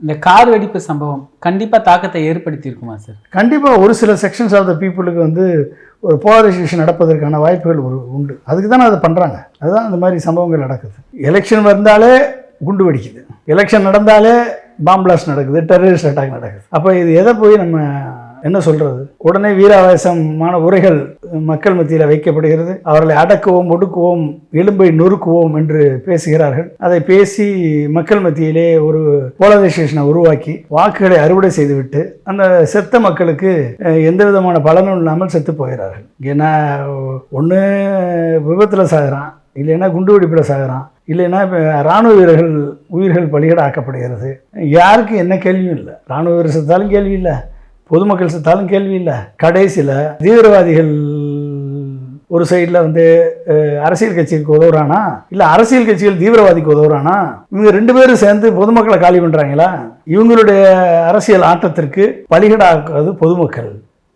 இந்த கார் வெடிப்பு சம்பவம் கண்டிப்பாக தாக்கத்தை ஏற்படுத்தி இருக்குமா சார்? கண்டிப்பாக ஒரு சில செக்ஷன்ஸ் ஆஃப் த பீப்புளுக்கு வந்து ஒரு போலரைசேஷன் நடப்பதற்கான வாய்ப்புகள் உண்டு. அதுக்கு தானே அதை பண்ணுறாங்க. அதுதான் அந்த மாதிரி சம்பவங்கள் நடக்குது. எலெக்ஷன் வந்தாலே குண்டு வெடிக்குது, எலெக்ஷன் நடந்தாலே பாம் பிளாஸ்ட் நடக்குது, டெரரிஸ்ட் அட்டாக் நடக்குது. அப்போ இது எதை போய் நம்ம என்ன சொல்கிறது? உடனே வீராவேசமான உரைகள் மக்கள் மத்தியில் வைக்கப்படுகிறது. அவர்களை அடக்குவோம், ஒடுக்குவோம், எலும்பை நொறுக்குவோம் என்று பேசுகிறார்கள். அதை பேசி மக்கள் மத்தியிலே ஒரு போலரைசேஷனை உருவாக்கி வாக்குகளை அறுவடை செய்துவிட்டு அந்த செத்த மக்களுக்கு எந்த விதமான பலனும் இல்லாமல் செத்து போகிறார்கள். ஏன்னா ஒன்று விபத்தில் சாகிறான், இல்லைன்னா குண்டு வெடிப்பில் சாகிறான், இல்லைன்னா இப்போ இராணுவ வீரர்கள் உயிர்கள் பலிகடை ஆக்கப்படுகிறது. யாருக்கு என்ன கேள்வியும் இல்லை. இராணுவ வீரர் செத்தாலும் கேள்வி இல்லை, பொதுமக்கள் செத்தாலும் கேள்வி இல்லை. கடைசியில் தீவிரவாதிகள் ஒரு சைடில் வந்து அரசியல் கட்சிக்கு உதவுறானா, இல்லை அரசியல் கட்சிகள் தீவிரவாதிக்கு உதவுறானா? இவங்க 2 பேரும் சேர்ந்து பொதுமக்களை காலி பண்ணுறாங்களா? இவங்களுடைய அரசியல் ஆட்டத்திற்கு பலிகடாக்குவது பொதுமக்கள்.